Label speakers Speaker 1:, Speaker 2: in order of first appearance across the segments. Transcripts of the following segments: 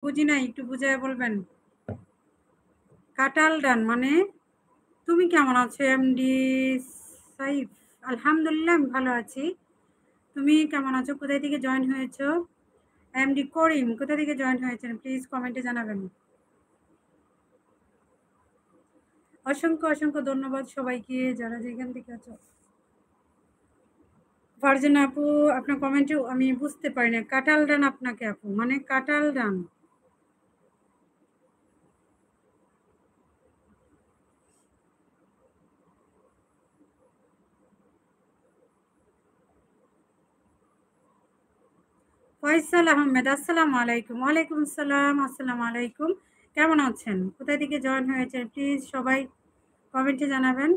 Speaker 1: বুঝি নাই, একটু বুঝায় বলবেন। কাটাল ডান মানে তুমি কেমন আছো এমডি সাইফ? আলহামদুলিল্লাহ আমি ভালো আছি। তুমি কেমন আছো? কোথায় থেকে জয়েন হয়েছো? এমডি করিম কোথা থেকে জয়েন হয়েছেন প্লিজ কমেন্টে জানাবেন। অসংখ্য অসংখ্য ধন্যবাদ সবাইকে যারা যেখান থেকে আছো। ফারজানা আপু আপনার কমেন্টে আমি বুঝতে পারি না, কাটাল ডান আপনাকে আপু মানে কাটাল ডান। ফয়সাল আহমেদ আসসালামু আলাইকুম। ওয়ালাইকুম আসসালাম। আসসালামু আলাইকুম। কেমন আছেন? কোথায় থেকে জয়েন হয়েছেন প্লিজ সবাই কমেন্টে জানাবেন।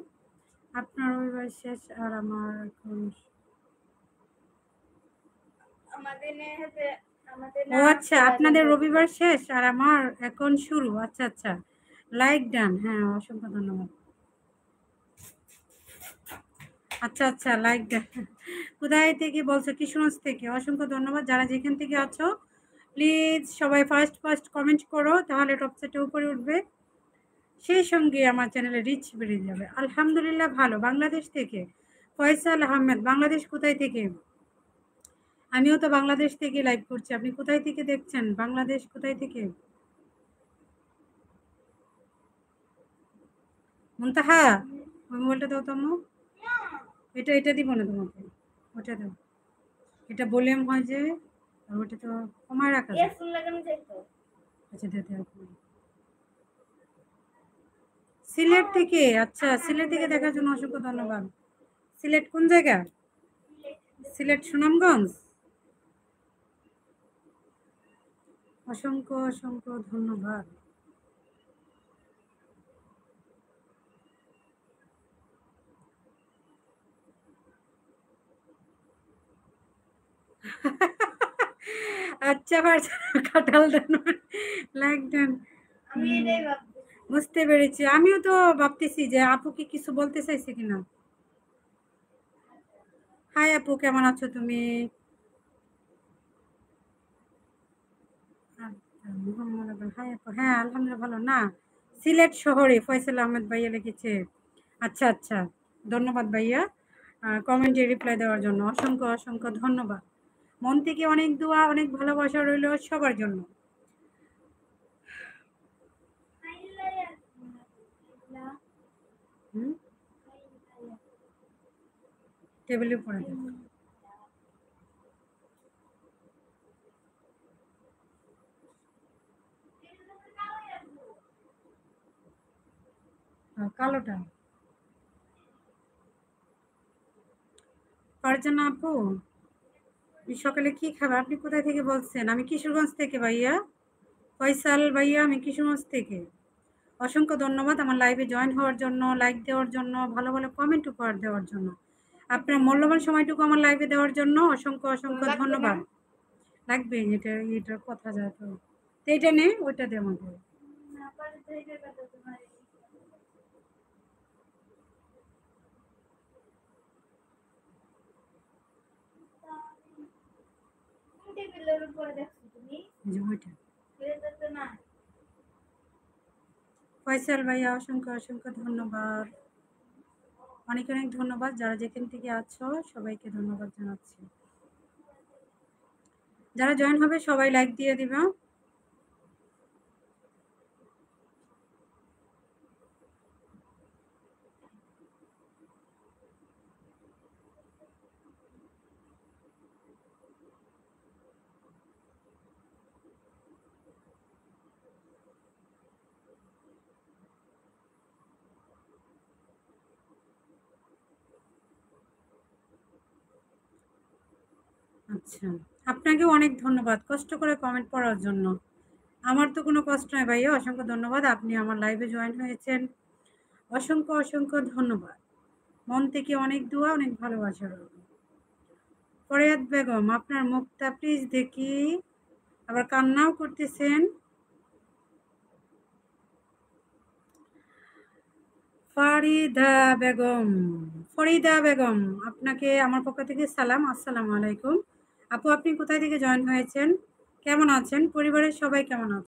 Speaker 1: আপনার রবিবার শেষ আর আমার এখন ও আচ্ছা, আপনাদের রবিবার শেষ আর আমার এখন শুরু। আচ্ছা আচ্ছা, লাইক ডান। হ্যাঁ অসংখ্য ধন্যবাদ। আচ্ছা আচ্ছা, লাইক ডান। কোথায় থেকে বলছো? কিশোরগঞ্জ থেকে। অসংখ্য ধন্যবাদ যারা যেখান থেকে আছো। প্লিজ সবাই ফার্স্ট ফার্স্ট কমেন্ট করো, তাহলে টপ সেটে উপরে উঠবে, সেই সঙ্গে আমার চ্যানেলে রিচ বেড়ে যাবে। আলহামদুলিল্লাহ ভালো। বাংলাদেশ থেকে ফয়সাল আহমেদ। বাংলাদেশ কোথায় থেকে? আমিও তো বাংলাদেশ থেকে লাইভ করছি। আপনি কোথায় থেকে দেখছেন? বাংলাদেশ কোথায় থেকে? মুনতাহা ওই মোবাইলটা দাও তো আম্মু। এটা এটা দিব না তোমাকে, ওটা দাও। এটা ভলিউম হয় যে, আর ওটা তো কমায় রাখা যায়। আচ্ছা দে দে আপু। সিলেট থেকে? আচ্ছা, সিলেট থেকে দেখার জন্য অসংখ্য ধন্যবাদ। সিলেট কোন জায়গা? সিলেট সুনামগঞ্জ। অসংখ্য অসংখ্য ধন্যবাদ। আচ্ছা কাঁঠাল দেন, লাইক দেন। বুঝতে পেরেছি। আমিও তো ভাবতেছি যে আপু কি কিছু বলতে চাইছে কিনা। হাই আপু, কেমন আছো তুমি? আচ্ছা, মোহাম্মদ আবুল। হাই আপু, হ্যাঁ আলহামদুলিল্লাহ ভালো। না, সিলেট শহরে ফয়সাল আহমেদ ভাইয়া লিখেছে। আচ্ছা আচ্ছা, ধন্যবাদ ভাইয়া কমেন্টে রিপ্লাই দেওয়ার জন্য। অসংখ্য অসংখ্য ধন্যবাদ। মন থেকে অনেক দোয়া, অনেক ভালোবাসা রইল সবার জন্য। হুম, টেবিলের উপরে দাও। কালোটা। ফারজানা আপু সকালে কি খাবার? আপনি কোথায় থেকে বলছেন? আমি কিশোরগঞ্জ থেকে ভাইয়া। ফয়সাল ভাইয়া আমি কিশোরগঞ্জ থেকে। অসংখ্য ধন্যবাদ আমার লাইভে জয়েন হওয়ার জন্য, লাইক দেওয়ার জন্য, ভালো ভালো কমেন্ট উপহার দেওয়ার জন্য, আপনার মূল্যবান সময়টুকু আমার লাইভে দেওয়ার জন্য অসংখ্য অসংখ্য ধন্যবাদ। লাগবে এটা, এটার কথা যায় তো। তো এইটা নে, ওইটা দে আমাকে। যে ওইটা। ফয়সাল ভাইয়া অসংখ্য অসংখ্য ধন্যবাদ। অনেক অনেক ধন্যবাদ যারা যেখান থেকে আছো, সবাইকে ধন্যবাদ জানাচ্ছি। যারা জয়েন হবে সবাই লাইক দিয়ে দিবা। আচ্ছা, আপনাকেও অনেক ধন্যবাদ কষ্ট করে কমেন্ট পড়ার জন্য। আমার তো কোনো কষ্ট নয় ভাইয়া, অসংখ্য ধন্যবাদ। আপনি আমার লাইভে জয়েন হয়েছেন, অসংখ্য অসংখ্য ধন্যবাদ। মন থেকে অনেক দোয়া, অনেক ভালোবাসা রইল। ফরিয়াদ বেগম আপনার মুখটা প্লিজ দেখি, আবার কান্নাও করতেছেন। ফারিদা বেগম, ফরিদা বেগম আপনাকে আমার পক্ষ থেকে সালাম। আসসালামু আলাইকুম। আপু আপনি কোথায় থেকে জয়েন হয়েছেন কেমন আছেন? পরিবারের সবাই কেমন আছে?